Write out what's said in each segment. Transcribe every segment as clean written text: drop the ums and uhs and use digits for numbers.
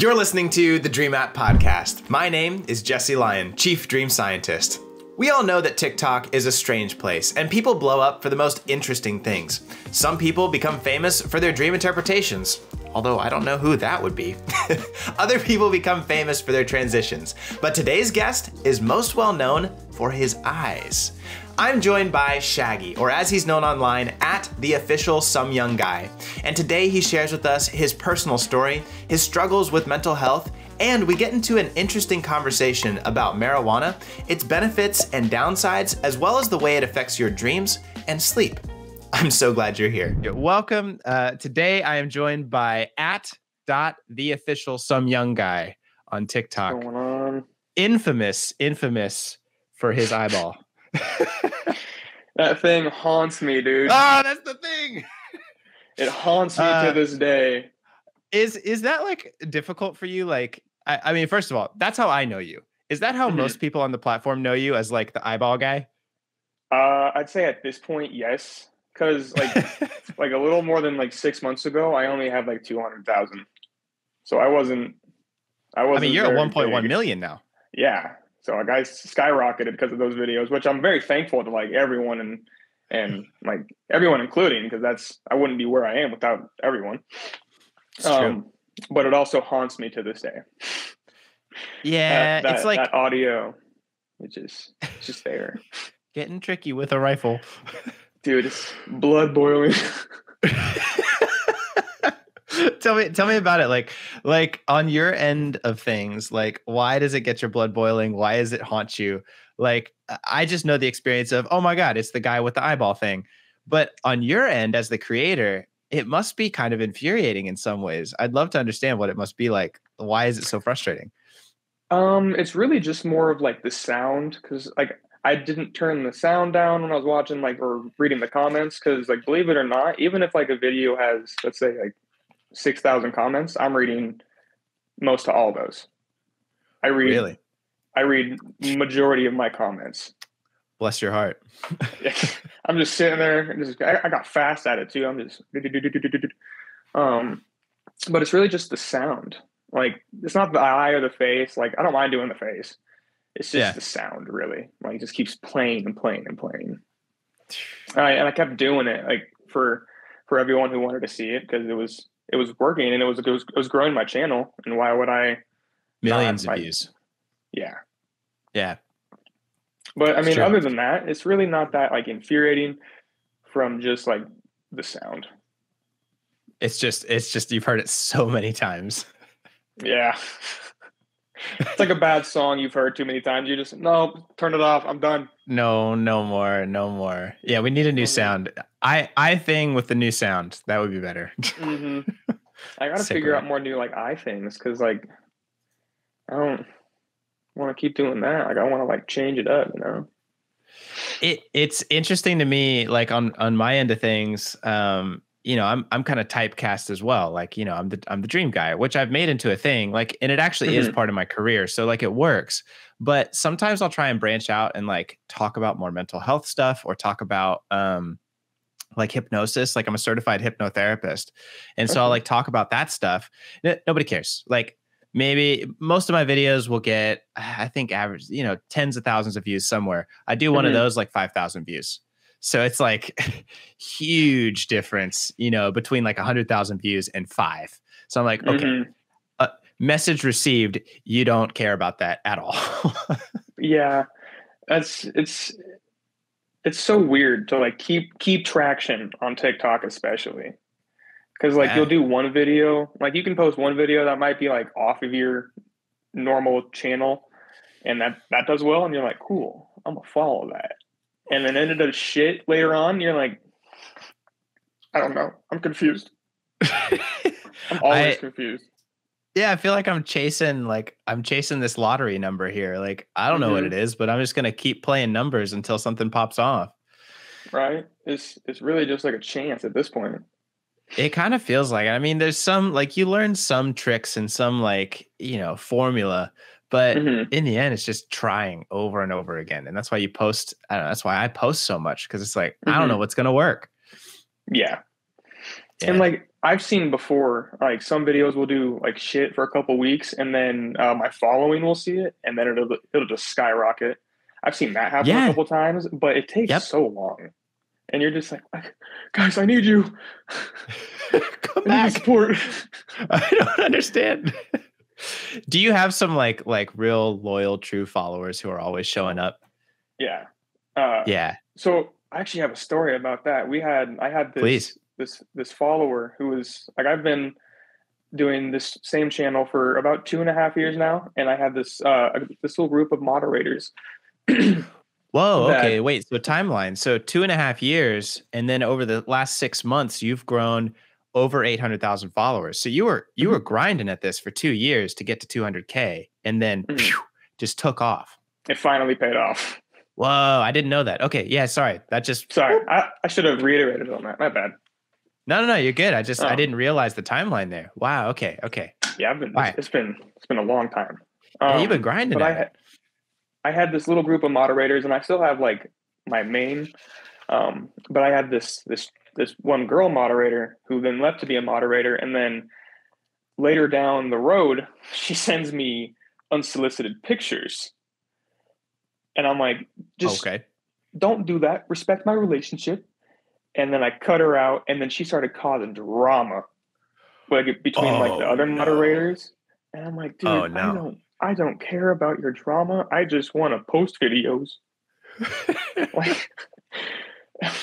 You're listening to the DreamApp Podcast. My name is Jesse Lyon, Chief Dream Scientist. We all know that TikTok is a strange place, and people blow up for the most interesting things. Some people become famous for their dream interpretations, although I don't know who that would be. Other people become famous for their transitions, but today's guest is most well known for his eyes. I'm joined by Shaggy, or as he's known online, @theofficial_some_young_guy. And today he shares with us his personal story, his struggles with mental health, and we get into an interesting conversation about marijuana, its benefits and downsides, as well as the way it affects your dreams and sleep. I'm so glad you're here. Welcome. Today I am joined by @theofficial_some_young_guy on TikTok. What's going on? Infamous for his eyeball. That thing haunts me, dude. Oh, that's the thing. It haunts me to this day. Is that like difficult for you? Like, I mean, first of all, that's how I know you. Is that how most people on the platform know you, as like the eyeball guy? I'd say at this point, yes. Because like a little more than like 6 months ago, I only had like 200,000. So I wasn't. I mean, you're at 1.1 million now. Yeah. So like I skyrocketed because of those videos, which I'm very thankful to like everyone and like everyone including, because I wouldn't be where I am without everyone. It's true. But it also haunts me to this day. Yeah, it's like that audio. It's just there. Getting tricky with a rifle. Dude, it's blood boiling. Tell me about it. Like on your end of things, like why does it get your blood boiling? Why does it haunt you? Like I just know the experience of, oh my God, it's the guy with the eyeball thing. But on your end as the creator, it must be kind of infuriating in some ways. I'd love to understand what it must be like. Why is it so frustrating? It's really just more of like the sound, because like I didn't turn the sound down when I was watching like or reading the comments, because like believe it or not, even if like a video has, let's say, like 6,000 comments, I'm reading most of all those. I read majority of my comments. Bless your heart. I'm just sitting there and I got fast at it too. I'm just but it's really just the sound. Like it's not the eye or the face. Like I don't mind doing the face. It's just the sound, really. Like it just keeps playing and playing and playing. And I kept doing it like for everyone who wanted to see it, because it was working and it was growing my channel. And why would I? Millions of views. Yeah. Yeah. But I mean, other than that, it's really not that like infuriating from just like the sound. It's just you've heard it so many times. Yeah. It's like a bad song you've heard too many times. You just, no, turn it off. I'm done. No more. Yeah, we need a new sound. I thing with the new sound. That would be better. Mm-hmm. I got to figure out more new like eye things, because like I don't want to keep doing that. Like I want to like change it up, you know. It's interesting to me, like on my end of things. You know, I'm kind of typecast as well. Like, you know, I'm the dream guy, which I've made into a thing. Like, and it actually is part of my career. So like it works. But sometimes I'll try and branch out and like talk about more mental health stuff, or talk about like hypnosis. Like I'm a certified hypnotherapist. And so I'll like talk about that stuff. Nobody cares. Like maybe most of my videos will get, I think average, you know, tens of thousands of views somewhere. I do one of those like 5,000 views. So it's like huge difference, you know, between like 100,000 views and 5. So I'm like, okay, message received. You don't care about that at all. Yeah, it's so weird to like keep traction on TikTok, especially because like you'll do one video, like you can post one video that might be like off of your normal channel, and that does well, and you're like, cool, I'm gonna follow that. And then ended up shit later on. You're like, I don't know. I'm confused. I'm always confused. Yeah, I feel like I'm chasing this lottery number here. Like, I don't know what it is, but I'm just gonna keep playing numbers until something pops off. Right? It's really just like a chance at this point. It kind of feels like, I mean, there's some like you learn some tricks and some like, you know, formula. But in the end, it's just trying over and over again. And that's why you post. I don't know. That's why I post so much, because it's like, I don't know what's going to work. Yeah. And like I've seen before, like some videos will do like shit for a couple weeks, and then my following will see it, and then it'll just skyrocket. I've seen that happen a couple times, but it takes so long, and you're just like, guys, I need you. Come back. Support. I don't understand. Do you have some like real loyal, true followers who are always showing up? Yeah. Yeah. So I actually have a story about that. I had this follower who was like, I've been doing this same channel for about 2.5 years now, and I had this little group of moderators. Whoa. Okay. Wait. So timeline. So 2.5 years, and then over the last 6 months, you've grown over 800,000 followers. So you were grinding at this for 2 years to get to 200K, and then just took off. It finally paid off. Whoa, I didn't know that. Okay, yeah, sorry. Sorry, I should have reiterated on that. My bad. No, you're good. I didn't realize the timeline there. Wow. Okay. Yeah, it's been a long time. You've been grinding. But I had this little group of moderators, and I still have like my main. But I had this one girl moderator who then left to be a moderator, and then later down the road, she sends me unsolicited pictures. And I'm like, just don't do that. Respect my relationship. And then I cut her out, and then she started causing drama between like the other moderators. And I'm like, dude, I don't care about your drama. I just want to post videos. Like,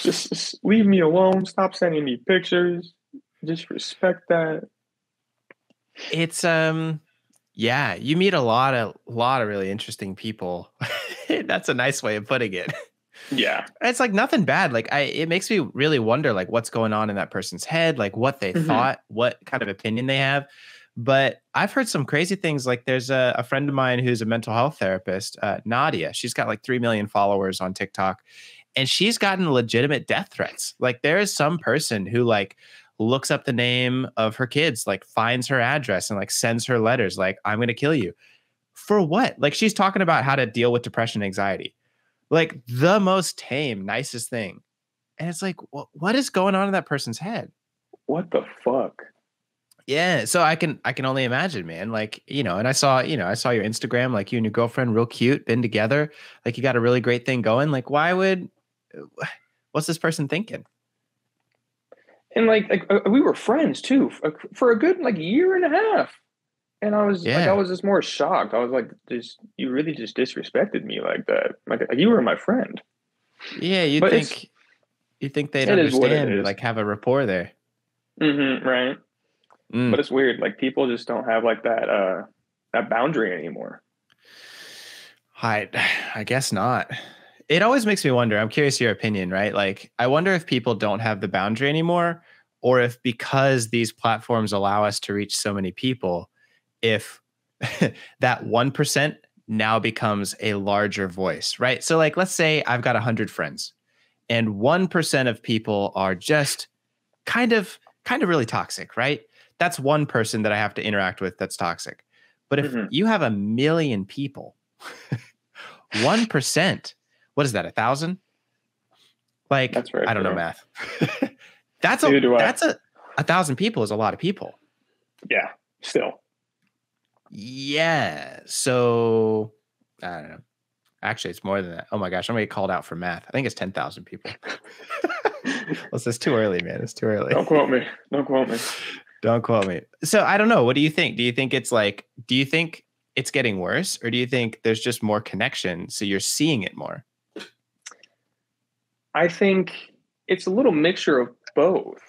just leave me alone. Stop sending me pictures. Just respect that. It's yeah, you meet a lot of really interesting people. That's a nice way of putting it. Yeah. It's like nothing bad. Like it makes me really wonder like what's going on in that person's head, like what they thought, what kind of opinion they have. But I've heard some crazy things. Like there's a friend of mine who's a mental health therapist, Nadia. She's got like 3 million followers on TikTok, and she's gotten legitimate death threats. Like there is some person who like looks up the name of her kids, like finds her address and like sends her letters like, I'm going to kill you. For what? Like she's talking about how to deal with depression and anxiety. Like the most tame, nicest thing. And it's like, what is going on in that person's head? What the fuck? Yeah. So I can only imagine, man. Like, and I saw your Instagram, like you and your girlfriend, real cute, been together. Like you got a really great thing going. Like what's this person thinking? And like we were friends too for a good like year and a half. And I was just more shocked. I was like, you really just disrespected me like that. Like you were my friend. Yeah, you think they'd understand, like have a rapport there. Right. But it's weird. Like people just don't have like that boundary anymore. I guess not. It always makes me wonder. I'm curious your opinion, right? Like, I wonder if people don't have the boundary anymore, or if because these platforms allow us to reach so many people, if that 1% now becomes a larger voice, right? So like, let's say I've got 100 friends and 1% of people are just kind of really toxic, right? That's one person that I have to interact with that's toxic. But if you have 1 million people, 1%, what is that? 1,000? Like, that's right, I don't know math. That's 1,000 people is a lot of people. Yeah, still. Yeah. So I don't know. Actually, it's more than that. Oh my gosh, I'm gonna get called out for math. I think it's 10,000 people. It's too early, man. It's too early. Don't quote me. Don't quote me. So I don't know. What do you think? Do you think it's getting worse, or do you think there's just more connection, so you're seeing it more? I think it's a little mixture of both.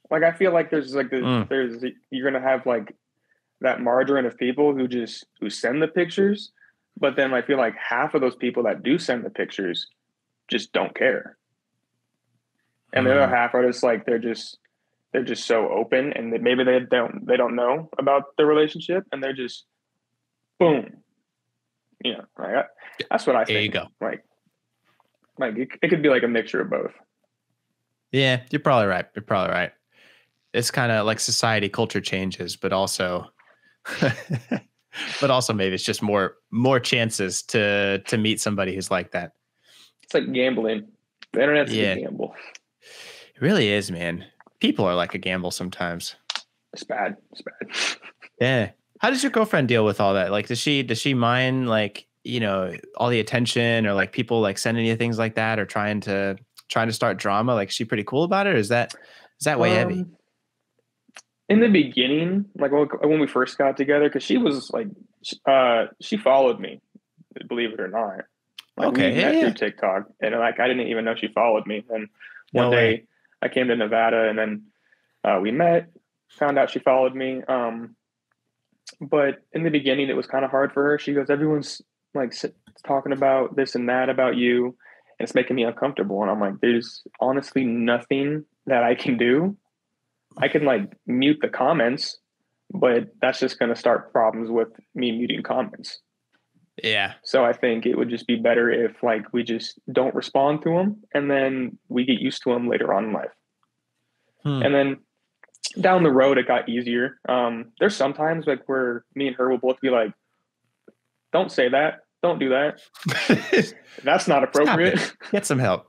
Like I feel like there's like you're gonna have like that margarine of people who send the pictures, but then I feel like half of those people that do send the pictures just don't care, and the other half are just like they're just so open, and maybe they don't know about their relationship, and they're just boom, like that's what I think. There you go. Like it could be like a mixture of both. Yeah, you're probably right. It's kind of like society, culture changes, but also maybe it's just more chances to meet somebody who's like that. It's like gambling. The internet's a gamble. It really is, man. People are like a gamble sometimes. It's bad. It's bad. Yeah. How does your girlfriend deal with all that? Like, does she mind like, all the attention or like people like sending you things like that or trying to start drama? Like, is she pretty cool about it, or is that way heavy? In the beginning, like when we first got together, because she was like, she followed me, believe it or not. Like Okay, we met through TikTok, and like I didn't even know she followed me. And one day I came to Nevada, and then we met, found out she followed me. But in the beginning, it was kind of hard for her. She goes, everyone's like talking about this and that about you, and it's making me uncomfortable. And I'm like, there's honestly nothing that I can do. I can like mute the comments, but that's just going to start problems with me muting comments. Yeah. So I think it would just be better if like we just don't respond to them, and then we get used to them later on in life. And then down the road, it got easier. There's sometimes like where me and her will both be like, don't say that. Don't do that. That's not appropriate. Get some help.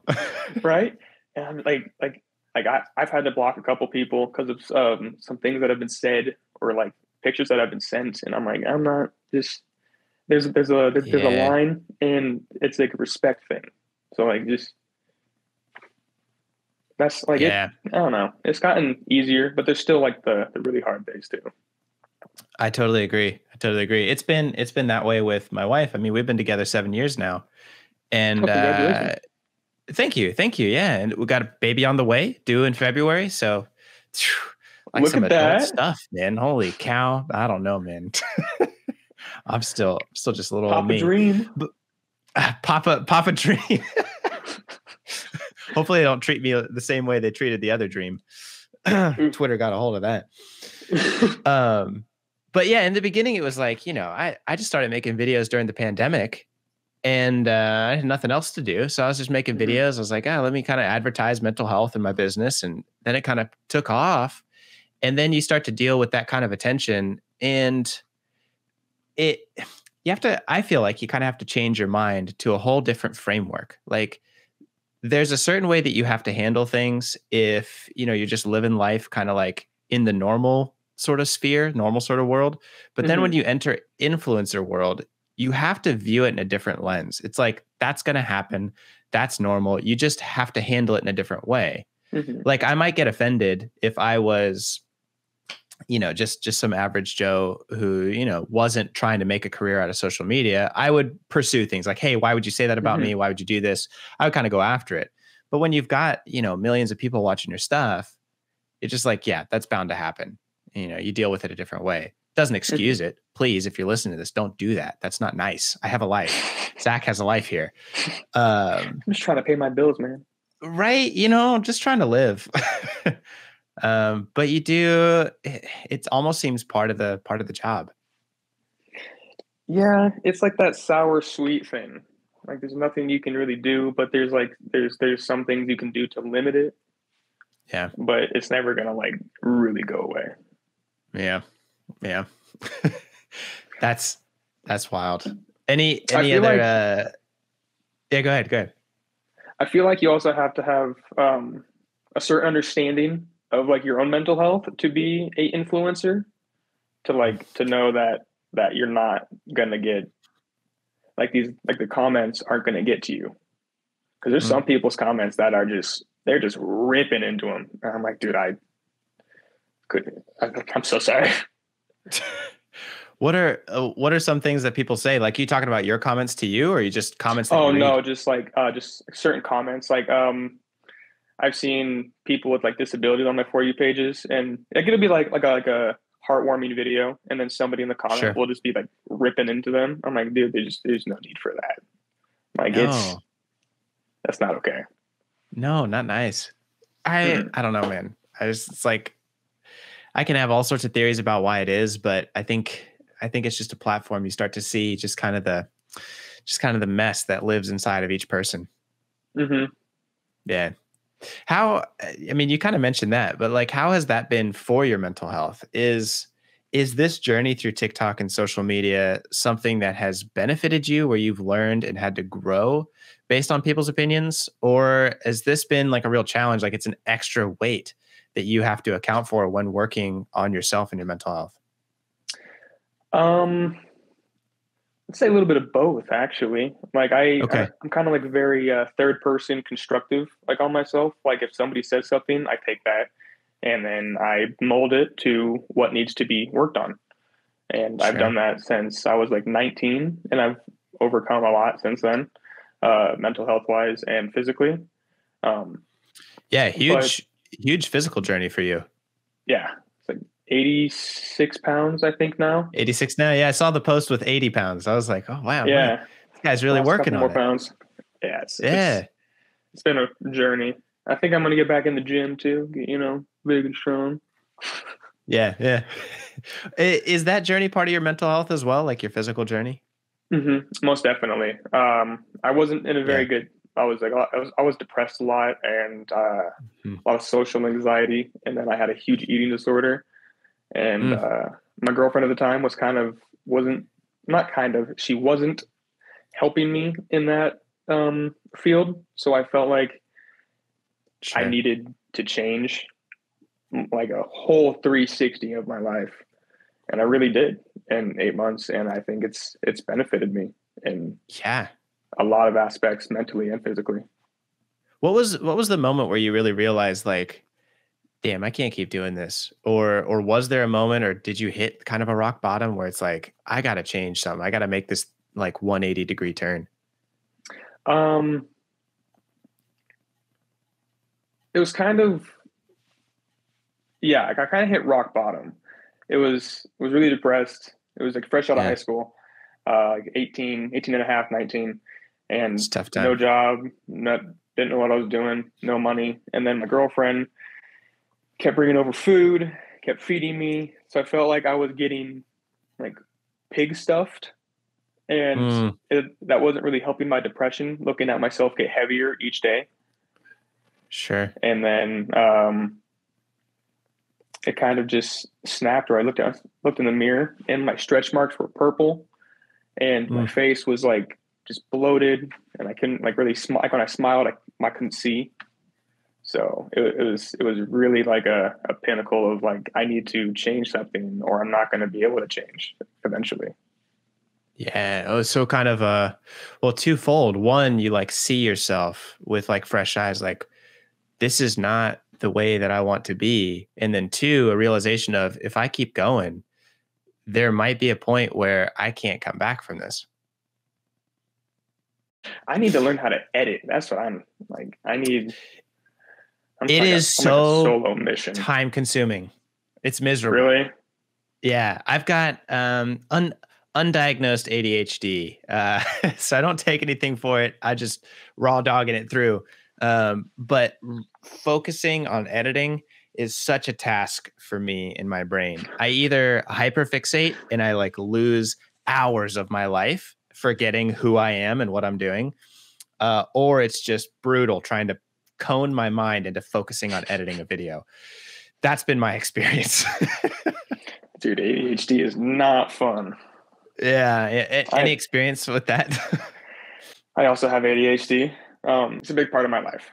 Right. And I'm like I've had to block a couple people because of some things that have been said or like pictures that have been sent. And I'm like, I'm not just, there's a line, and it's like a respect thing. So like, just, that's like, I don't know. It's gotten easier, but there's still like the really hard days too. I totally agree. It's been that way with my wife. I mean, we've been together 7 years now, and thank you. Yeah. And we got a baby on the way, due in February. So like, look some at adult stuff, man. Holy cow. I don't know, man. I'm still just a little Papa Dream. Papa Dream. Hopefully they don't treat me the same way they treated the other dream. Twitter got a hold of that. But yeah, in the beginning, it was like, I just started making videos during the pandemic, and I had nothing else to do. So I was just making videos. I was like, let me kind of advertise mental health in my business. And then it kind of took off. And then you start to deal with that kind of attention, and I feel like you kind of have to change your mind to a whole different framework. Like, there's a certain way that you have to handle things if, you're just living life kind of like in the normal sort of sphere, normal sort of world. But then when you enter influencer world, you have to view it in a different lens. It's like, that's going to happen. That's normal. You just have to handle it in a different way. Like, I might get offended if I was, just some average Joe who, wasn't trying to make a career out of social media. I would pursue things like, hey, why would you say that about me? Why would you do this? I would kind of go after it. But when you've got, millions of people watching your stuff, it's just like, yeah, that's bound to happen. You deal with it a different way. Doesn't excuse it. Please, if you're listening to this, don't do that. That's not nice. I have a life. Zach has a life here. I'm just trying to pay my bills, man. Right. Just trying to live. But you do, it almost seems part of the job. Yeah. It's like that sour sweet thing. Like, there's nothing you can really do, but there's some things you can do to limit it. Yeah. But it's never going to like really go away. Yeah. Yeah. That's wild. Any other, go ahead. I feel like you also have to have, a certain understanding of like your own mental health to be a influencer, to know that you're not gonna get like the comments aren't gonna get to you, because there's some people's comments that are they're just ripping into them, and I'm like, dude, I'm so sorry. What are some things that people say? Like, you talking about your comments to you, or you just comments that you read? Just like just certain comments. Like I've seen people with like disabilities on my For You pages, and like it'll be like a heartwarming video, and then somebody in the comment will just be like ripping into them. I'm like, dude, there's no need for that. Like, that's not okay. No, not nice. I don't know, man. It's like, I can have all sorts of theories about why it is, but I think it's just a platform. You start to see just kind of the mess that lives inside of each person. Yeah. You kind of mentioned that, but like, how has that been for your mental health? Is Is this journey through TikTok and social media something that has benefited you, where you've learned and had to grow based on people's opinions? Or has this been like a real challenge? Like it's an extra weight that you have to account for when working on yourself and your mental health? I'd say a little bit of both, actually. Like Okay. I'm kind of like very third person constructive, like on myself. Like if somebody says something, I take that and then I mold it to what needs to be worked on. And I've Sure. done that since I was like 19, and I've overcome a lot since then, mental health wise and physically. Um, Yeah. but Huge physical journey for you. yeah, it's like 86 pounds, I think now. 86 now. Yeah. I saw the post with 80 pounds. I was like, oh, wow, man, Yeah, this guy's really lost a working couple on more it. pounds. Yeah, Yeah. it's been a journey. I think I'm gonna get back in the gym too. Get, big and strong. Yeah. Yeah. Is that journey part of your mental health as well? Like your physical journey? Most definitely. I wasn't in a very Yeah. good. I was depressed a lot and Mhm. a lot of social anxiety, and then I had a huge eating disorder. And Mm, my girlfriend at the time wasn't not kind of she wasn't helping me in that field. So I felt like I sure. needed to change like a whole 360 of my life, and I really did in 8 months. And I think it's benefited me in Yeah. a lot of aspects, mentally and physically. What was the moment where you really realized like, damn, I can't keep doing this? Or was there a moment, or did you hit kind of a rock bottom where it's like, I gotta change something. I gotta make this like 180-degree turn. Um, it was kind of yeah, like I kind of hit rock bottom. It was really depressed. It was like fresh out of high Yeah. school, like 18 and a half, 19, It's and a tough no time. job, didn't know what I was doing, no money. And then my girlfriend kept bringing over food, kept feeding me. So I felt like I was getting like pig stuffed. And Mm, that wasn't really helping my depression, looking at myself get heavier each day. sure. And then it kind of just snapped where I looked in the mirror and my stretch marks were purple and my Mm, face was like just bloated and I couldn't like really smile. Like when I smiled, I couldn't see. So it was really like a pinnacle of like, I need to change something or I'm not going to be able to change eventually. yeah. Oh, so kind of well, twofold. One, you like see yourself with like fresh eyes, like this is not the way that I want to be. And then two, a realization of if I keep going, there might be a point where I can't come back from this. I need to learn how to edit. That's what I'm like. It is I'm like a so solo mission. time consuming. It's miserable. Really? Yeah, I've got undiagnosed ADHD, so I don't take anything for it. I just raw dogging it through. But focusing on editing is such a task for me in my brain. I either hyperfixate and I like lose hours of my life forgetting who I am and what I'm doing, or it's just brutal trying to cone my mind into focusing on editing a video. That's been my experience. Dude, ADHD is not fun. Yeah. Any I experience with that? I also have ADHD. It's a big part of my life.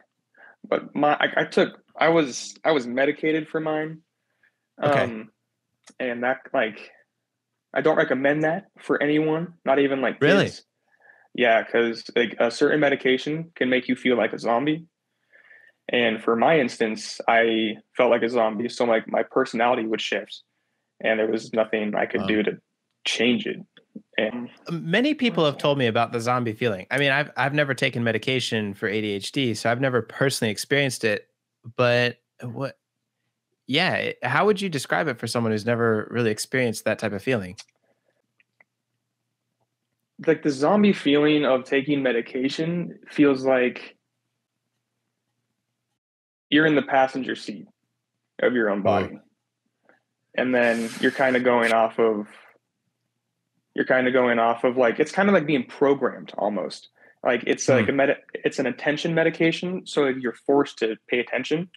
But I was medicated for mine. Okay. Um, and that like I don't recommend that for anyone, not even like Really? kids. Yeah, because like a certain medication can make you feel like a zombie. And for my instance, I felt like a zombie, so like my personality would shift, and there was nothing I could Wow. do to change it. And Many what people is have that? told me about the zombie feeling. I mean, I've never taken medication for ADHD, so I've never personally experienced it. But what? Yeah, how would you describe it for someone who's never really experienced that type of feeling? Like the zombie feeling of taking medication feels like you're in the passenger seat of your own Oh, body, and then you're kind of going off of like it's kind of like being programmed almost. Like it's like hmm. it's an attention medication, so like you're forced to pay attention,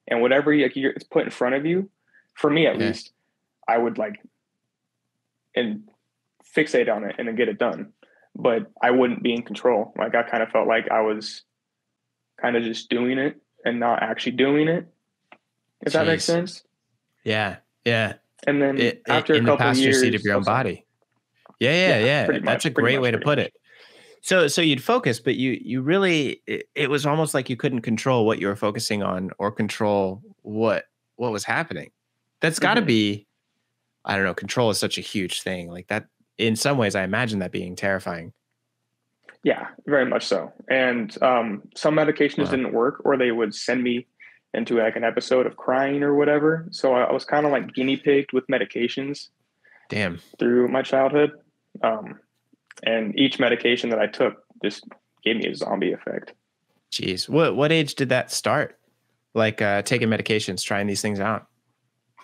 and whatever it's put in front of you. For me, at Yeah. least, I would like and fixate on it and then get it done. But I wouldn't be in control. Like I kind of felt like I was kind of just doing it and not actually doing it. If that makes sense. Yeah. Yeah. And then after a couple the passenger years, seat of your own body. Yeah. That's a great way to put it. So you'd focus, but you really, it was almost like you couldn't control what you were focusing on or control what was happening. That's got to be, I don't know, control is such a huge thing. Like that, in some ways, I imagine that being terrifying. Yeah, very much so. And some medications didn't work, or they would send me into like an episode of crying or whatever. So I was kind of like guinea pigged with medications. Damn. Through my childhood. And each medication that I took just gave me a zombie effect. Jeez. What age did that start? Like taking medications, trying these things out?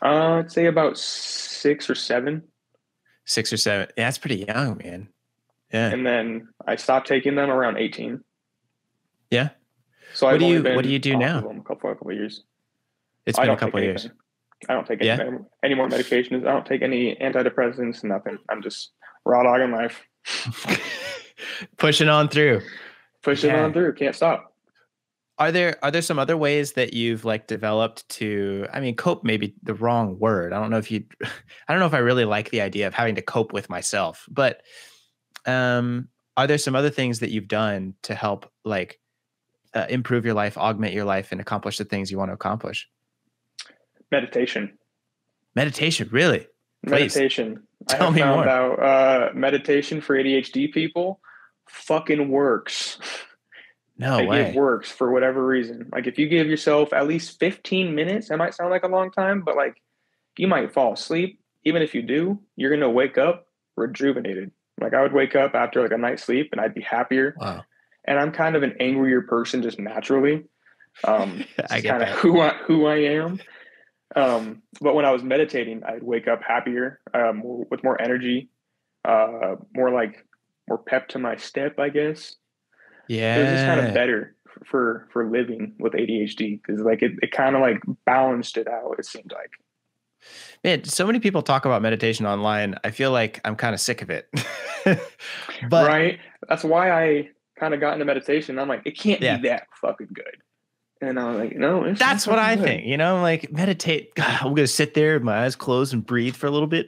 I'd say about 6 or 7. 6 or 7. Yeah, that's pretty young, man. Yeah. And then I stopped taking them around 18. Yeah. So what do you do now? A couple of years. It's been a couple of years. I don't take any more medications. I don't take any antidepressants, nothing. I'm just raw dogging life. Pushing on through. Can't stop. Are there some other ways that you've like developed to, I mean, cope may be the wrong word. I don't know if I really like the idea of having to cope with myself, but are there some other things that you've done to help like improve your life, augment your life, and accomplish the things you want to accomplish? Meditation, really? Please. Meditation. Tell me more. Out meditation for ADHD people fucking works. No way. It works for whatever reason. Like if you give yourself at least 15 minutes, that might sound like a long time, but like you might fall asleep. Even if you do, you're going to wake up rejuvenated. Like I would wake up after like a night's sleep and I'd be happier. Wow. And I'm kind of an angrier person just naturally. I get kind of who I am. But when I was meditating, I'd wake up happier, with more energy, more pep to my step, I guess. Yeah. It was just kind of better for living with ADHD because like it kind of like balanced it out. It seemed like. Man, so many people talk about meditation online. I feel like I'm kind of sick of it. But right. That's why I kind of got into meditation. I'm like, it can't be that fucking good. And I was like, no, that's what I think. You know, like meditate. God, I'm going to sit there with my eyes closed and breathe for a little bit.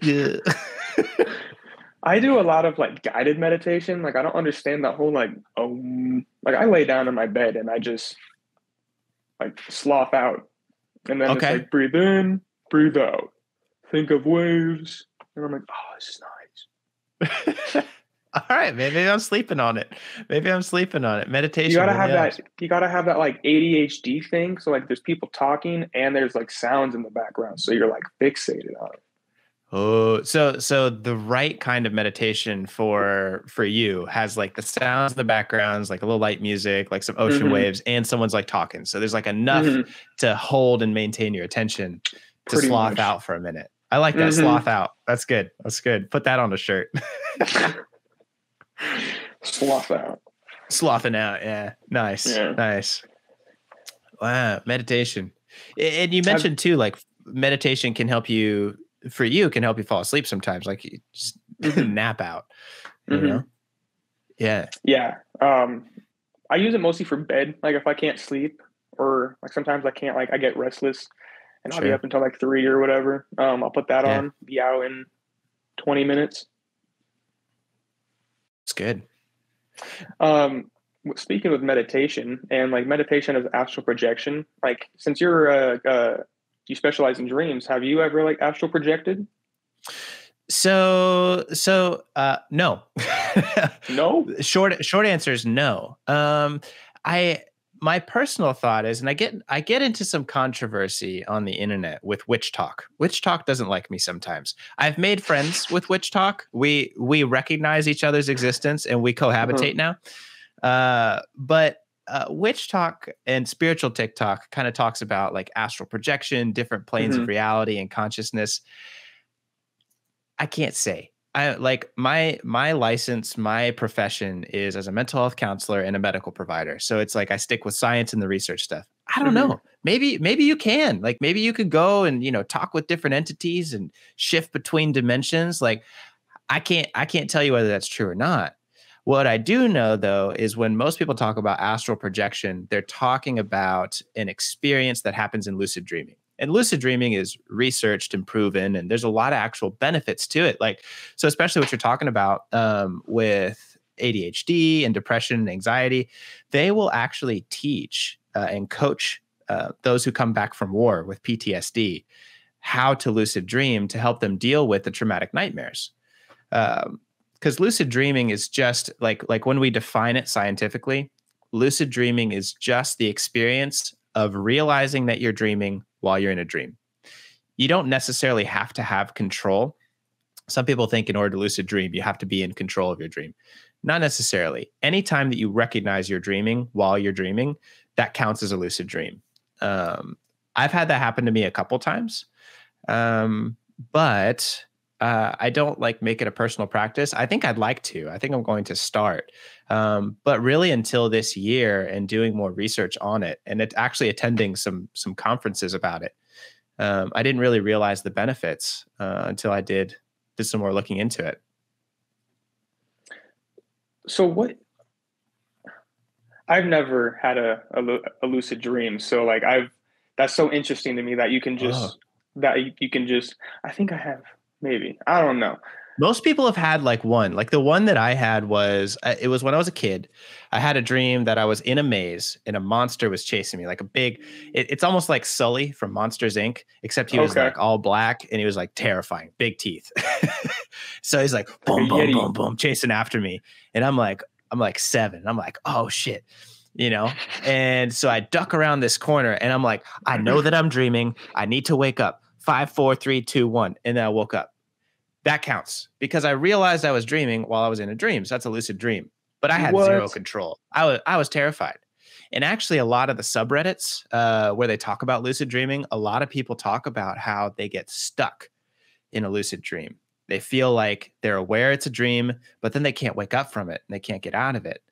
I do a lot of like guided meditation. Like I don't understand that whole like I lay down in my bed and I just like slough out, and then it's like breathe in, breathe out, think of waves, and I'm like, oh, this is nice. All right, man. Maybe I'm sleeping on it. Meditation. You gotta have that. You gotta have that like ADHD thing. So like, there's people talking and there's like sounds in the background, so you're like fixated on it. Oh, so the right kind of meditation for you has like the sounds in the backgrounds, like a little light music, like some ocean waves, and someone's like talking. So there's like enough to hold and maintain your attention to sloth out for a minute. I like that. Sloth out. That's good. Put that on a shirt. Sloth out. Slothing out. Yeah. Nice. Yeah. Nice. Wow. Meditation. And you mentioned too, like meditation can help you fall asleep sometimes. Like you just nap out, you know? Yeah. Yeah. I use it mostly for bed. Like if I can't sleep, or like sometimes I can't, like I get restless and I'll be up until like 3 or whatever. I'll put that on, be out in 20 minutes. It's good. Speaking of meditation and like meditation as astral projection, like since you're you specialize in dreams, have you ever like astral projected? So no. No. Short answer is no. My personal thought is, and I get into some controversy on the internet with witch talk. Witch talk doesn't like me sometimes. I've made friends with witch talk. We recognize each other's existence and we cohabitate now. But witch talk and spiritual TikTok kind of talks about like astral projection, different planes of reality and consciousness. I can't say. I like my license, my profession is as a mental health counselor and a medical provider. So it's like I stick with science and the research stuff. I don't know. Maybe you can. Like maybe you could go and, talk with different entities and shift between dimensions. Like I can't tell you whether that's true or not. What I do know, though, is when most people talk about astral projection, they're talking about an experience that happens in lucid dreaming. And lucid dreaming is researched and proven, and there's a lot of actual benefits to it. Like, so especially what you're talking about with ADHD and depression and anxiety, they will actually teach and coach those who come back from war with PTSD how to lucid dream to help them deal with the traumatic nightmares. Because lucid dreaming is just like when we define it scientifically, lucid dreaming is just the experience of realizing that you're dreaming while you're in a dream. You don't necessarily have to have control. Some people think in order to lucid dream, you have to be in control of your dream. Not necessarily. Anytime that you recognize you're dreaming while you're dreaming, that counts as a lucid dream. I've had that happen to me a couple times, but I don't like make it a personal practice. I think I'd like to. I think I'm going to start. But really until this year and doing more research on it and actually attending some conferences about it, I didn't really realize the benefits until I did some more looking into it. So I've never had a lucid dream. So like that's so interesting to me that you can just, I think I have, maybe, I don't know. Most people have had like one. Like the one that I had was, it was when I was a kid. I had a dream that I was in a maze and a monster was chasing me, like a big, it's almost like Sully from Monsters, Inc., except he was like all black and he was like terrifying, big teeth. So he's like, boom, boom, boom, boom, chasing after me. And I'm like 7. I'm like, oh shit, you know? And so I duck around this corner and I'm like, I know that I'm dreaming. I need to wake up. 5, 4, 3, 2, 1. And then I woke up. That counts because I realized I was dreaming while I was in a dream. So that's a lucid dream, but I had zero control. I was terrified. And actually a lot of the subreddits where they talk about lucid dreaming, a lot of people talk about how they get stuck in a lucid dream. They feel like they're aware it's a dream, but then they can't wake up from it and they can't get out of it.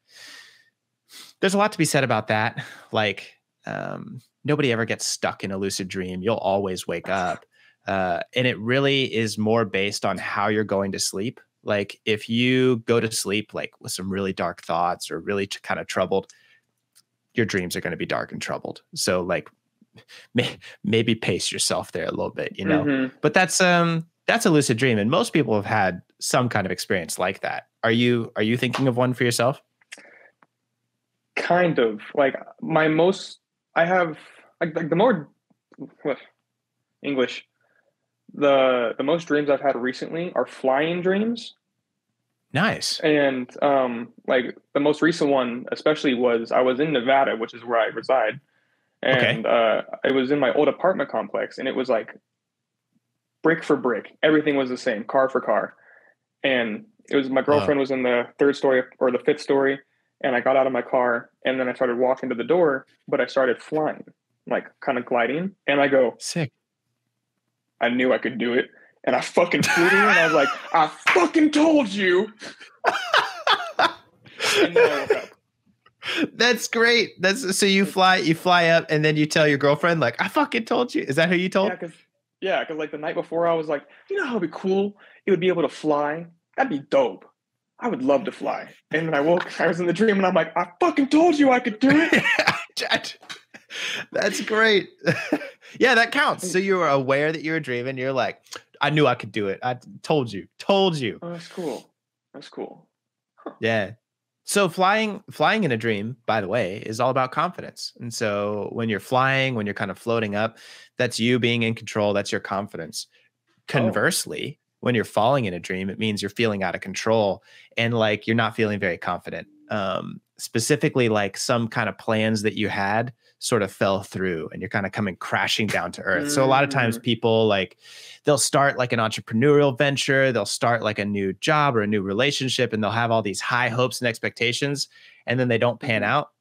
There's a lot to be said about that. Like, nobody ever gets stuck in a lucid dream. You'll always wake up. And it really is more based on how you're going to sleep. Like if you go to sleep like with some really dark thoughts or really kind of troubled, your dreams are going to be dark and troubled. So like maybe pace yourself there a little bit, you know. Mm-hmm. But that's a lucid dream, and most people have had some kind of experience like that. Are you thinking of one for yourself? Kind of. Like I have like the more English. The most dreams I've had recently are flying dreams. Nice. And like the most recent one especially was I was in Nevada, which is where I reside. And it was in my old apartment complex, and it was like brick for brick. Everything was the same, car for car. And it was my girlfriend was in the 3rd story or the 5th story, and I got out of my car and then I started walking to the door, but I started flying, like kind of gliding. And I go, sick. I knew I could do it. And I fucking flew and I was like, I fucking told you. And then I woke up. That's great. So you fly up and then you tell your girlfriend like, I fucking told you. Is that who you told? Yeah, because like the night before I was like, you know how it'd be cool? It would be able to fly. That'd be dope. I would love to fly. And then I was in the dream and I'm like, I fucking told you I could do it. That's great. Yeah, that counts. So you were aware that you were dreaming. You're like, I knew I could do it. I told you. Oh, that's cool. Huh. Yeah. So flying in a dream, by the way, is all about confidence. And so when you're flying, when you're kind of floating up, that's you being in control. That's your confidence. Conversely, when you're falling in a dream, it means you're feeling out of control and like you're not feeling very confident. Specifically, like some kind of plans that you had sort of fell through and you're kind of coming crashing down to earth. So a lot of times people like they'll start like an entrepreneurial venture, they'll start like a new job or a new relationship, and they'll have all these high hopes and expectations, and then they don't pan out.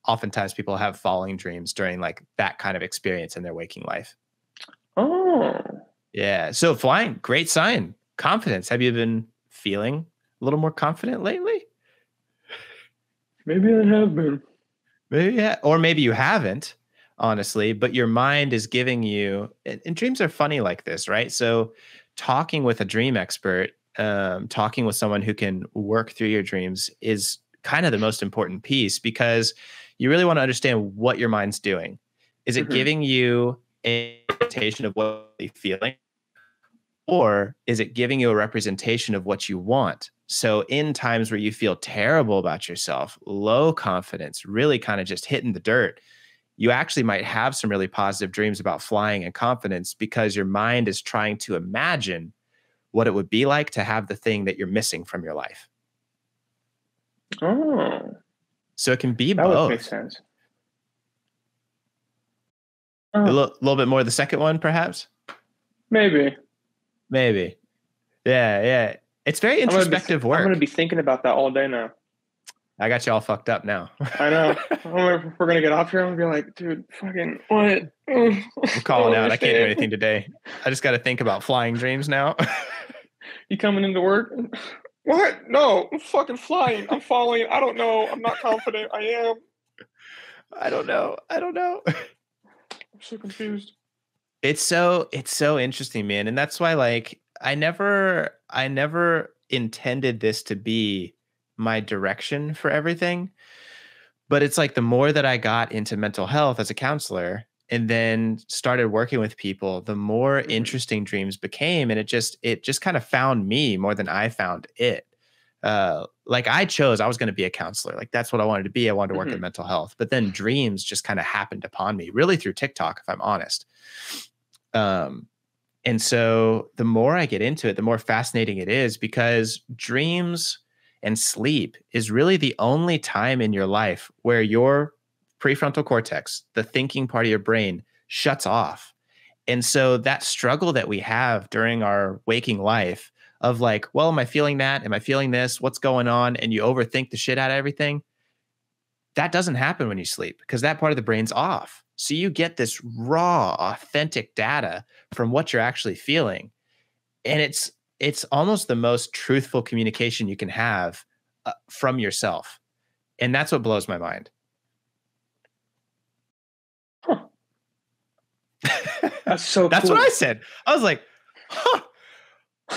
Oftentimes people have falling dreams during like that kind of experience in their waking life. Oh. Yeah. So flying, great sign. Confidence. Have you been feeling a little more confident lately? Maybe I have been. Maybe, yeah. Or maybe you haven't, honestly, but your mind is giving you, and dreams are funny like this, right? So talking with a dream expert, talking with someone who can work through your dreams is kind of the most important piece, because you really want to understand what your mind's doing. Is it giving you a representation of what you're feeling, or is it giving you a representation of what you want? So in times where you feel terrible about yourself, low confidence, really kind of just hitting the dirt, you actually might have some really positive dreams about flying and confidence, because your mind is trying to imagine what it would be like to have the thing that you're missing from your life. Oh, so it can be that both. would make sense. A little bit more the second one, perhaps? Maybe. Yeah. It's very introspective work. I'm going to be thinking about that all day now. I got you all fucked up now. I know. I wonder if we're going to get off here. I'm going to be like, dude, fucking what? I'm calling out. I can't do anything today. I just got to think about flying dreams now. You coming into work? What? No, I'm fucking flying. I'm falling. I don't know. I'm not confident. I am. I don't know. I'm so confused. It's so interesting, man. And that's why, like, I never intended this to be my direction for everything. But it's like the more that I got into mental health as a counselor and then started working with people, the more interesting dreams became. And it just kind of found me more than I found it. Like I was going to be a counselor. Like that's what I wanted to be. I wanted to work in mental health, but then dreams just kind of happened upon me, really through TikTok, if I'm honest. And so the more I get into it, the more fascinating it is, because dreams and sleep is really the only time in your life where your prefrontal cortex, the thinking part of your brain, shuts off. And so that struggle that we have during our waking life of like, well, am I feeling that? Am I feeling this? What's going on? And you overthink the shit out of everything. That doesn't happen when you sleep, because that part of the brain's off. So you get this raw, authentic data from what you're actually feeling. And it's almost the most truthful communication you can have from yourself. And that's what blows my mind. Huh. That's so cool. That's what I said. I was like, huh,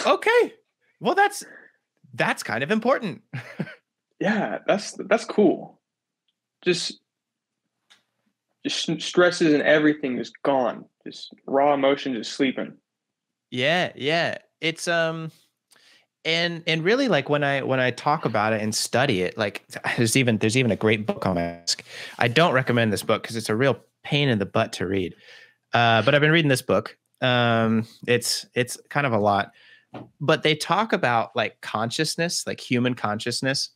okay. Well, that's kind of important. Yeah, that's cool. Just stresses and everything is gone. Just raw emotion, just sleeping. Yeah. It's and really, like when I talk about it and study it, like there's even a great book on my desk. I don't recommend this book because it's a real pain in the butt to read. But I've been reading this book. It's kind of a lot, but they talk about like consciousness, like human consciousness,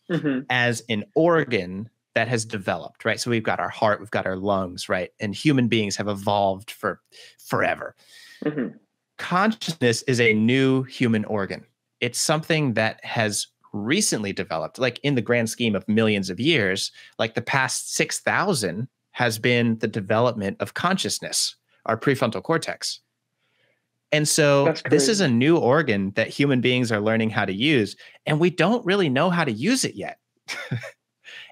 as an organ that has developed, right? So we've got our heart, we've got our lungs, right? And human beings have evolved for forever. Consciousness is a new human organ. It's something that has recently developed, like in the grand scheme of millions of years, like the past 6,000 has been the development of consciousness, our prefrontal cortex. And so this is a new organ that human beings are learning how to use, and we don't really know how to use it yet.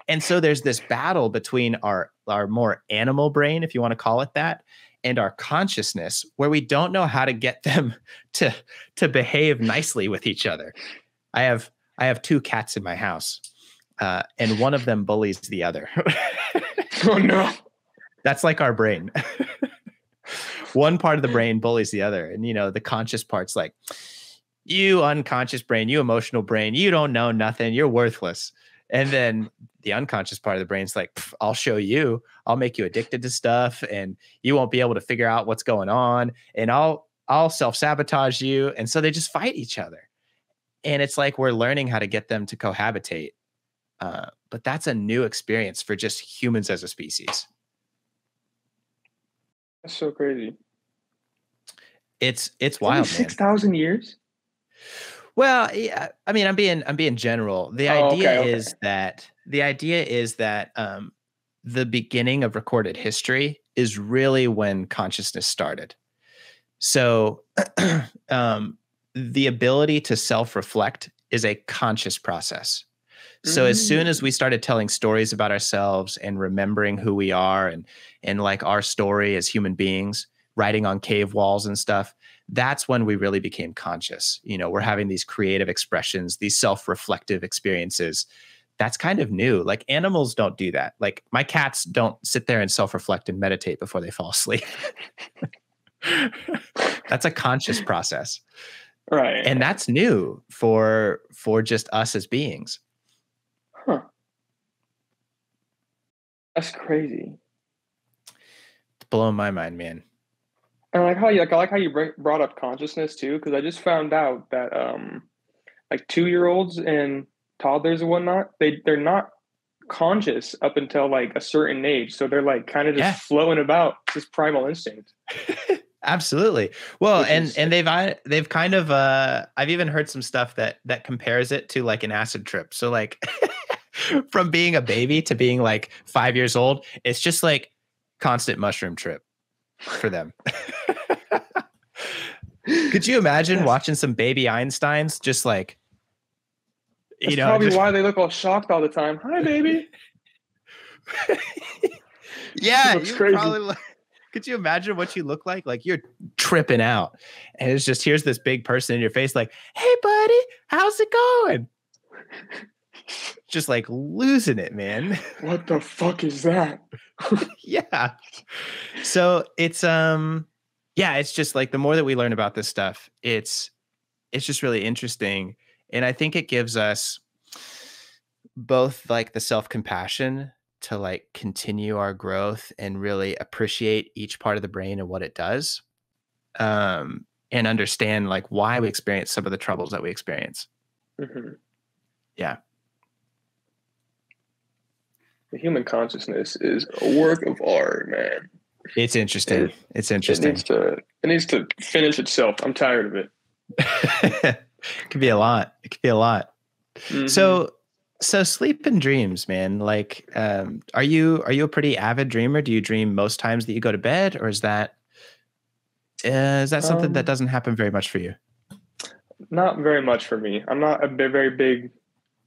And so there's this battle between our more animal brain, if you want to call it that, and our consciousness, where we don't know how to get them to behave nicely with each other. I have two cats in my house, and one of them bullies the other. Oh no. That's like our brain. One part of the brain bullies the other. And, the conscious part's like, you unconscious brain, you emotional brain, you don't know nothing, you're worthless. And then the unconscious part of the brain's like, I'll show you, I'll make you addicted to stuff, and you won't be able to figure out what's going on, and I'll self-sabotage you. And so they just fight each other. And it's like we're learning how to get them to cohabitate. But that's a new experience for just humans as a species. That's so crazy. It's wild, man. 6,000 years? Well, yeah, I mean, I'm being general. The idea is that the beginning of recorded history is really when consciousness started. So the ability to self-reflect is a conscious process. So as soon as we started telling stories about ourselves and remembering who we are and like our story as human beings, writing on cave walls and stuff, that's when we really became conscious. We're having these creative expressions, these self-reflective experiences. That's kind of new. Like animals don't do that. Like my cats don't sit there and self-reflect and meditate before they fall asleep. That's a conscious process. Right. And that's new for just us as beings. Huh. That's crazy. It's blowing my mind, man. And I like how you brought up consciousness too, because I just found out that like 2-year-olds and toddlers and whatnot, they're not conscious up until like a certain age. So they're like kind of just flowing about this primal instinct. Absolutely. Well, and they've kind of I've even heard some stuff that compares it to like an acid trip. So like from being a baby to being like 5 years old, it's just like constant mushroom trip for them. Could you imagine watching some baby Einsteins just like, That's probably why they look all shocked all the time. Hi, baby. Yeah, looks crazy. Could you imagine what you look like? Like you're tripping out. And it's just, here's this big person in your face like, hey, buddy, how's it going? Just like losing it, man. What the fuck is that? Yeah. So it's, it's just like the more that we learn about this stuff, it's just really interesting. And I think it gives us both like the self-compassion to like continue our growth and really appreciate each part of the brain and what it does, and understand like why we experience some of the troubles that we experience. Mm-hmm. Yeah. The human consciousness is a work of art, man. It's interesting. It's interesting. It needs to finish itself. I'm tired of it. It could be a lot. Mm-hmm. So sleep and dreams, man. Like, are you a pretty avid dreamer? Do you dream most times that you go to bed, or is that something that doesn't happen very much for you? Not very much for me. I'm not a very big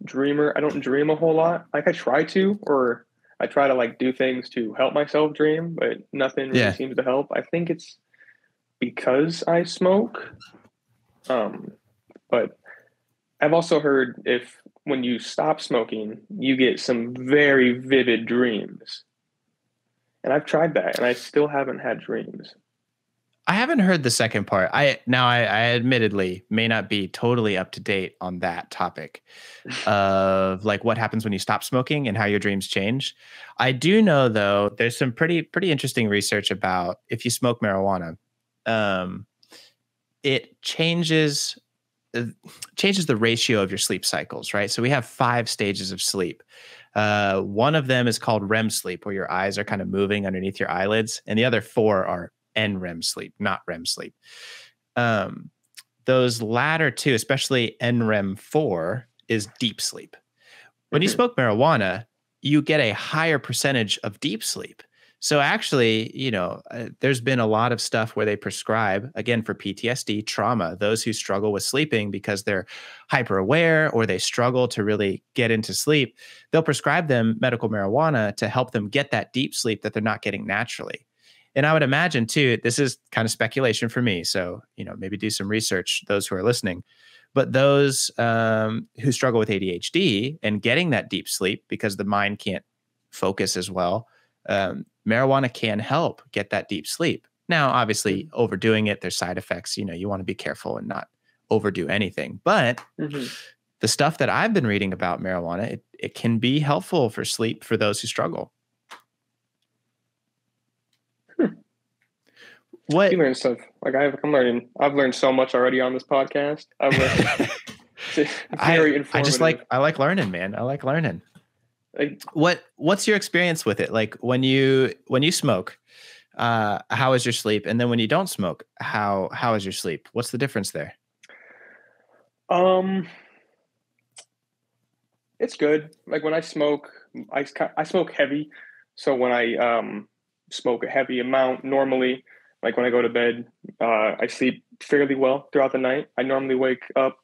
dreamer. I don't dream a whole lot. Like I try to, or I try to like do things to help myself dream, but nothing really seems to help. I think it's because I smoke. But I've also heard when you stop smoking, you get some very vivid dreams. And I've tried that and I still haven't had dreams. I haven't heard the second part. I admittedly may not be totally up to date on that topic of like what happens when you stop smoking and how your dreams change. I do know though, there's some pretty interesting research about if you smoke marijuana, it changes the ratio of your sleep cycles, right? So we have 5 stages of sleep. One of them is called REM sleep, where your eyes are kind of moving underneath your eyelids, and the other 4 are NREM sleep, not REM sleep. Those latter 2, especially NREM 4, is deep sleep. When you smoke marijuana, you get a higher percentage of deep sleep. So actually, there's been a lot of stuff where they prescribe, again, for PTSD, trauma, those who struggle with sleeping because they're hyper aware or they struggle to really get into sleep, they'll prescribe them medical marijuana to help them get that deep sleep that they're not getting naturally. And I would imagine too, this is kind of speculation for me. So, maybe do some research, those who are listening, but those who struggle with ADHD and getting that deep sleep because the mind can't focus as well, marijuana can help get that deep sleep. Now, obviously, overdoing it, there's side effects. You want to be careful and not overdo anything. But the stuff that I've been reading about marijuana, it can be helpful for sleep for those who struggle. What you learn stuff like I've learned so much already on this podcast. I've learned very informative. I like learning, man. I like learning. What's your experience with it? Like when you smoke, how is your sleep? And then when you don't smoke, how is your sleep? What's the difference there? It's good. Like when I smoke, I smoke heavy. So when I smoke a heavy amount, normally, like when I go to bed, I sleep fairly well throughout the night. I normally wake up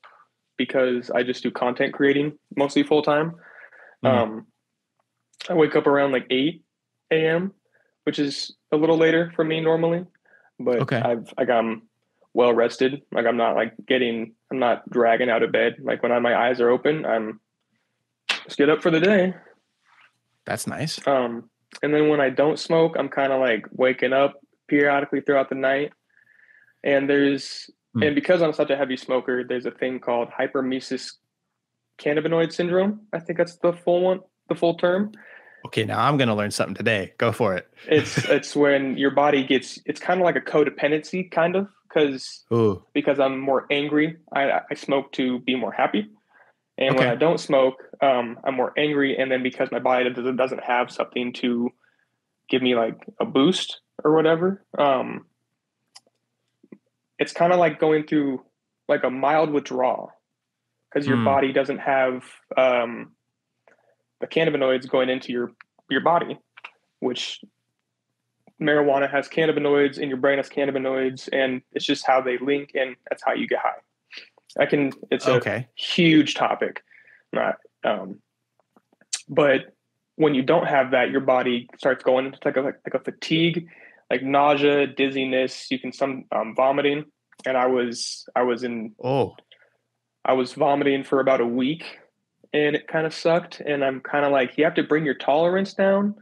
because I just do content creating mostly full time. I wake up around like 8 a.m., which is a little later for me normally. but Okay. I'm well rested. Like I'm not dragging out of bed. Like when my eyes are open, let's get up for the day. That's nice. And then when I don't smoke, I'm kind of like waking up periodically throughout the night. And and because I'm such a heavy smoker, there's a thing called hyperemesis cannabinoid syndrome. I think that's the full term. Okay, now I'm going to learn something today. Go for it. It's when your body it's kind of like a codependency, kind of, because I'm more angry. I smoke to be more happy. And when I don't smoke, I'm more angry. And then because my body doesn't have something to give me like a boost or whatever, it's kind of like going through like a mild withdrawal because your body doesn't have the cannabinoids going into your body, which marijuana has cannabinoids and your brain has cannabinoids, and it's just how they link, and that's how you get high. It's a huge topic. But when you don't have that, your body starts going into like a fatigue, like nausea, dizziness. You can vomiting, and I was vomiting for about a week, and it kind of sucked. And I'm kind of like, you have to bring your tolerance down.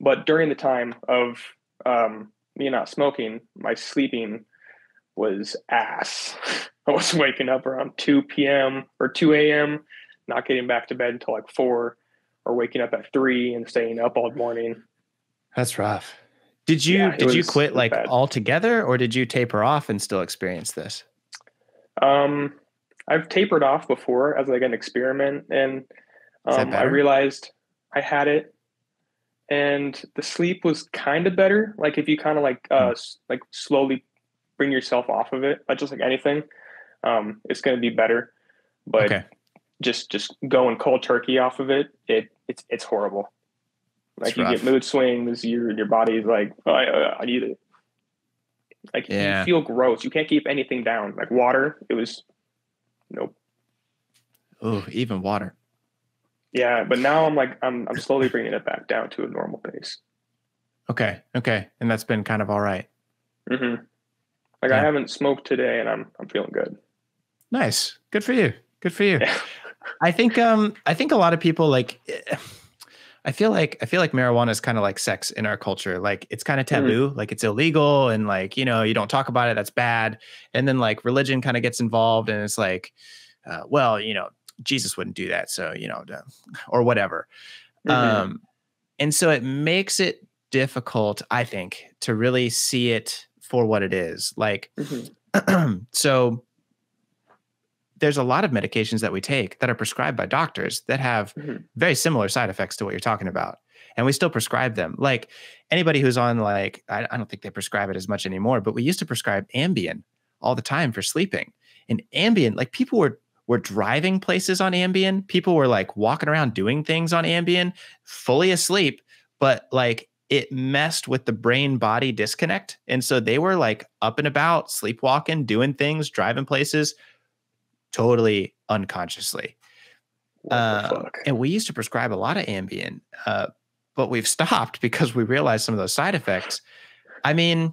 But during the time of me not smoking, my sleeping was ass. I was waking up around 2 p.m. or 2 a.m., not getting back to bed until like 4, or waking up at 3 and staying up all morning. That's rough. Did you quit like altogether, or did you taper off and still experience this? I've tapered off before as like an experiment, and I realized I had it, and the sleep was kind of better. Like if you kind of like slowly bring yourself off of it, just like anything, it's going to be better. But just going cold turkey off of it, it's horrible. Like you get mood swings, your body's like, oh, I need it. Like you feel gross. You can't keep anything down. Like water, it was nope. Oh, even water. Yeah, but now I'm slowly bringing it back down to a normal pace. Okay, and that's been kind of all right. Mm-hmm. Like I haven't smoked today, and I'm feeling good. Nice, good for you. Yeah. I think a lot of people like. I feel like marijuana is kind of like sex in our culture. Like it's kind of taboo, like it's illegal, and like, you don't talk about it. That's bad. And then like religion kind of gets involved, and it's like, well, Jesus wouldn't do that. So, or whatever. And so it makes it difficult, I think, to really see it for what it is. Like, so there's a lot of medications that we take that are prescribed by doctors that have very similar side effects to what you're talking about. And we still prescribe them. Like anybody who's on like, I don't think they prescribe it as much anymore, but we used to prescribe Ambien all the time for sleeping. And Ambien, like people were driving places on Ambien. People were like walking around doing things on Ambien, fully asleep, but like it messed with the brain body disconnect. And so they were like up and about, sleepwalking, doing things, driving places, totally unconsciously. What the fuck? And we used to prescribe a lot of Ambien, but we've stopped because we realized some of those side effects. I mean,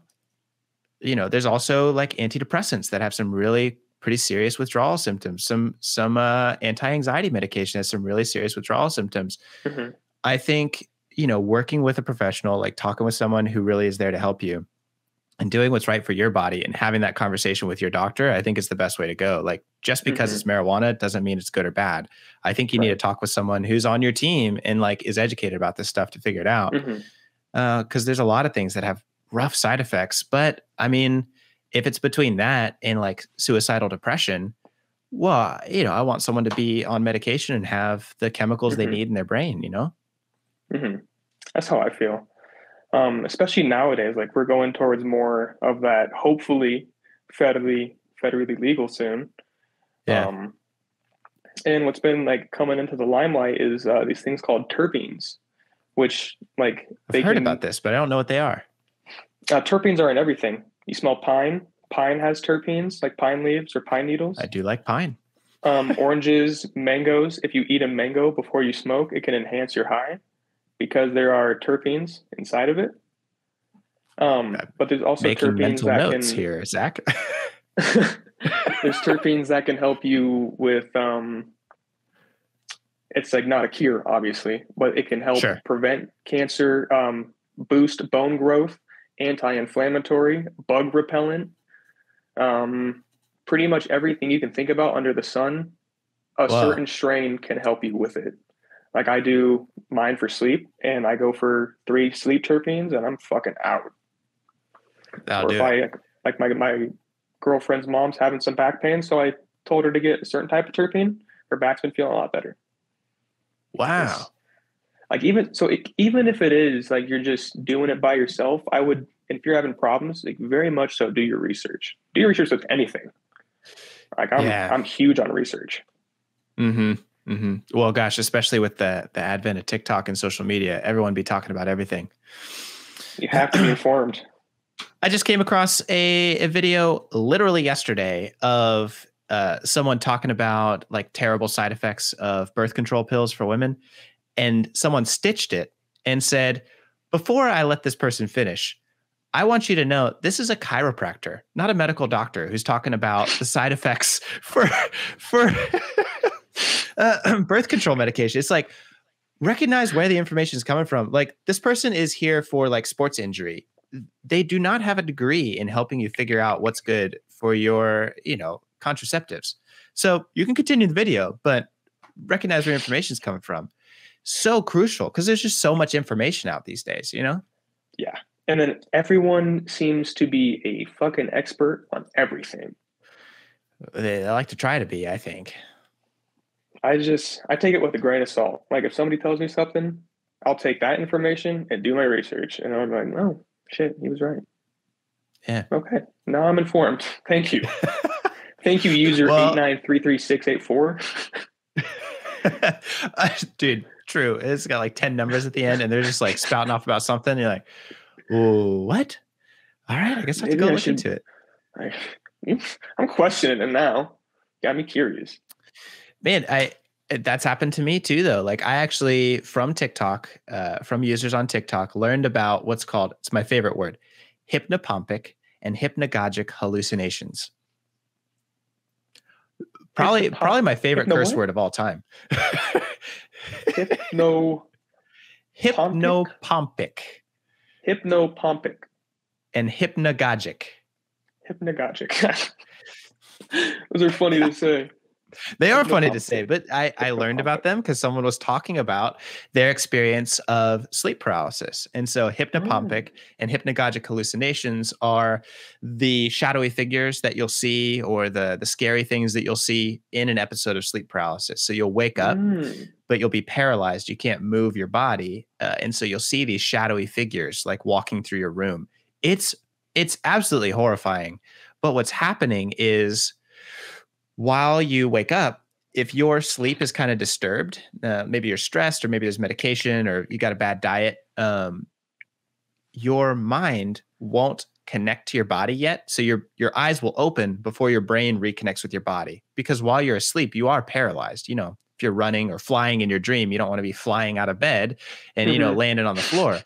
there's also like antidepressants that have some really pretty serious withdrawal symptoms. Some anti-anxiety medication has some really serious withdrawal symptoms. I think, working with a professional, like talking with someone who really is there to help you and doing what's right for your body and having that conversation with your doctor, I think is the best way to go. Like just because it's marijuana doesn't mean it's good or bad. I think you need to talk with someone who's on your team and like is educated about this stuff to figure it out. Cause there's a lot of things that have rough side effects, but I mean, if it's between that and like suicidal depression, well, I want someone to be on medication and have the chemicals they need in their brain, That's how I feel. Especially nowadays, like we're going towards more of that, hopefully federally legal soon. Yeah. And what's been like coming into the limelight is these things called terpenes, which like I've heard about this, but I don't know what they are. Terpenes are in everything. You smell pine. Pine has terpenes, like pine leaves or pine needles. I do like pine. Oranges, mangoes. If you eat a mango before you smoke, it can enhance your high because there are terpenes inside of it. But there's also Making terpenes mental that notes can here, Zach. there's terpenes that can help you with it's like not a cure, obviously, but it can help Sure. prevent cancer, boost bone growth, anti-inflammatory, bug repellent, pretty much everything you can think about under the sun. A Whoa. certain strain can help you with it. Like I do mine for sleep, and I go for 3 sleep terpenes, and I'm fucking out. That'll Or do if it. like my girlfriend's mom's having some back pain, so I told her to get a certain type of terpene. Her back's been feeling a lot better. Wow. It's, like even if it is like you're just doing it by yourself, I would, if you're having problems, like very much so do your research. Do your research with anything. Like I'm huge on research. Mm-hmm. Mm-hmm. Well, gosh, especially with the advent of TikTok and social media, everyone be talking about everything. You have to be informed. I just came across a video literally yesterday of someone talking about like terrible side effects of birth control pills for women. And someone stitched it and said, before I let this person finish, I want you to know this is a chiropractor, not a medical doctor, who's talking about the side effects for birth control medication. It's like, recognize where the information is coming from. Like, this person is here for like sports injury. They do not have a degree in helping you figure out what's good for your, contraceptives. So you can continue the video, but recognize where information is coming from. So crucial because there's just so much information out these days, Yeah. And then everyone seems to be a fucking expert on everything. They like to try to be, I think. I take it with a grain of salt. Like if somebody tells me something, I'll take that information and do my research. And I'm like, oh shit, he was right. Yeah. Okay. Now I'm informed. Thank you. Thank you, user 8933684. Dude, true. It's got like 10 numbers at the end and they're just like spouting off about something. You're like, oh, what? All right, I guess I have to go look into it. I'm questioning it now. Got me curious. Man, that's happened to me too, though. Like I actually, from TikTok, from users on TikTok, learned about what's called, it's my favorite word, hypnopompic and hypnagogic hallucinations. Probably my favorite curse word of all time. Hypnopompic. Hypnopompic. And hypnagogic. Hypnagogic. Those are funny to say. They are funny to say, but I learned about them because someone was talking about their experience of sleep paralysis. And so hypnopompic and hypnagogic hallucinations are the shadowy figures that you'll see or the scary things that you'll see in an episode of sleep paralysis. So you'll wake up, but you'll be paralyzed. You can't move your body. And so you'll see these shadowy figures like walking through your room. It's absolutely horrifying. But what's happening is, while you wake up, if your sleep is kind of disturbed, maybe you're stressed or maybe there's medication or you got a bad diet, your mind won't connect to your body yet. So your eyes will open before your brain reconnects with your body. Because while you're asleep, you are paralyzed. If you're running or flying in your dream, you don't want to be flying out of bed and, landing on the floor.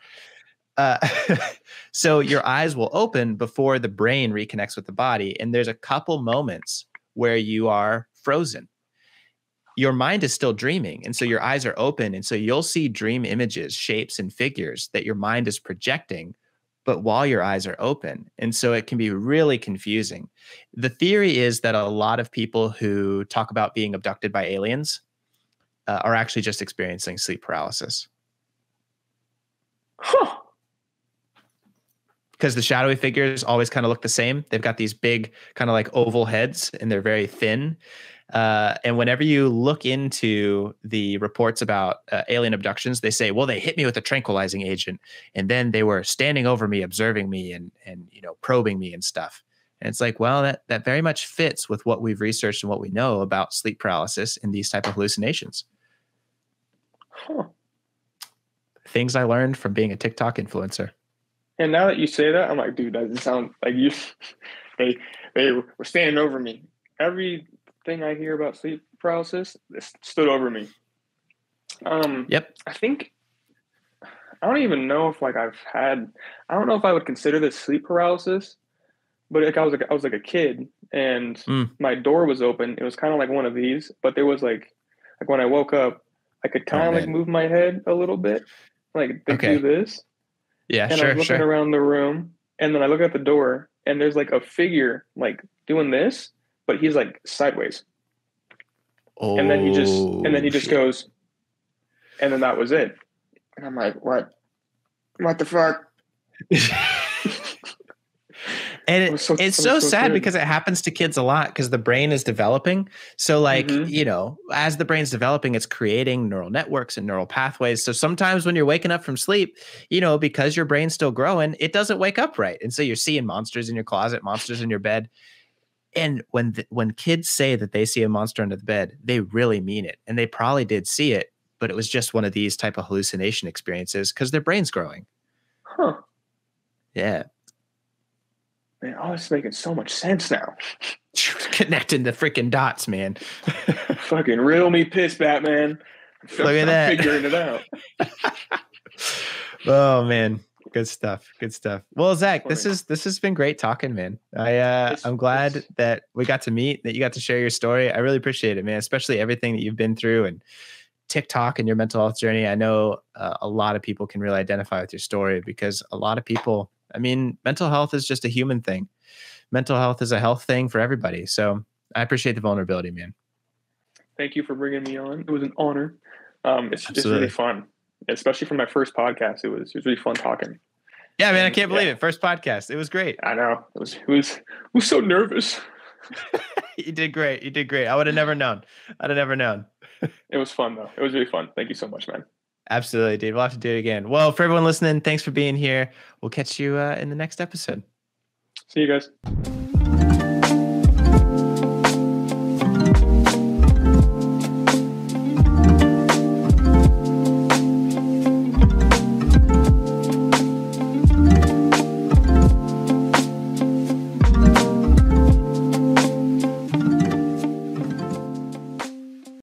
So your eyes will open before the brain reconnects with the body. And there's a couple moments where you are frozen. Your mind is still dreaming. And so your eyes are open. And so you'll see dream images, shapes, and figures that your mind is projecting, but while your eyes are open. And so it can be really confusing. The theory is that a lot of people who talk about being abducted by aliens are actually just experiencing sleep paralysis. Huh. Because the shadowy figures always kind of look the same. They've got these big kind of like oval heads and they're very thin. And whenever you look into the reports about alien abductions, they say, well, they hit me with a tranquilizing agent. And then they were standing over me, observing me and probing me and stuff. And it's like, well, that very much fits with what we've researched and what we know about sleep paralysis and these type of hallucinations. Huh. Things I learned from being a TikTok influencer. And now that you say that, I'm like, dude, that doesn't sound like you. They were standing over me. Everything I hear about sleep paralysis stood over me. Yep. I think I don't even know if like I don't know if I would consider this sleep paralysis, but like I was like a kid and Mm. my door was open. It was kind of like one of these, but there was like when I woke up, I could Oh, kind of like man. move my head a little bit, like they do Okay. this. Yeah, And I was sure, looking sure. around the room, and then I look at the door, and there's like a figure like doing this, but he's like sideways. And then Oh, he just shit. goes, and then that was it. And I'm like, what? What the fuck? And It was so it's so sad scared. because it happens to kids a lot because the brain is developing. So like, Mm-hmm. as the brain's developing, it's creating neural networks and neural pathways. So sometimes when you're waking up from sleep, because your brain's still growing, it doesn't wake up right. And so you're seeing monsters in your closet, monsters in your bed. And when kids say that they see a monster under the bed, they really mean it. And they probably did see it, but it was just one of these type of hallucination experiences because their brain's growing. Huh. Yeah. Man, all this is making so much sense now. Connecting the freaking dots, man. Fucking riddle me piss, Batman. Look at that. I'm figuring it out. Oh man. Good stuff. Good stuff. Well, Zach, this has been great talking, man. I'm glad that we got to meet, that you got to share your story. I really appreciate it, man, especially everything that you've been through and TikTok and your mental health journey. I know a lot of people can really identify with your story because a lot of people, mental health is just a human thing. Mental health is a health thing for everybody. So I appreciate the vulnerability, man. Thank you for bringing me on. It was an honor. It's really Absolutely. fun, especially for my first podcast. It was really fun talking. Yeah, man, I can't believe it. First podcast. It was great. I know. It was so nervous. You did great. You did great. I would have never known. I'd have never known. It was fun though. It was really fun. Thank you so much, man. Absolutely, dude. We'll have to do it again. Well, for everyone listening, thanks for being here. We'll catch you in the next episode. See you guys.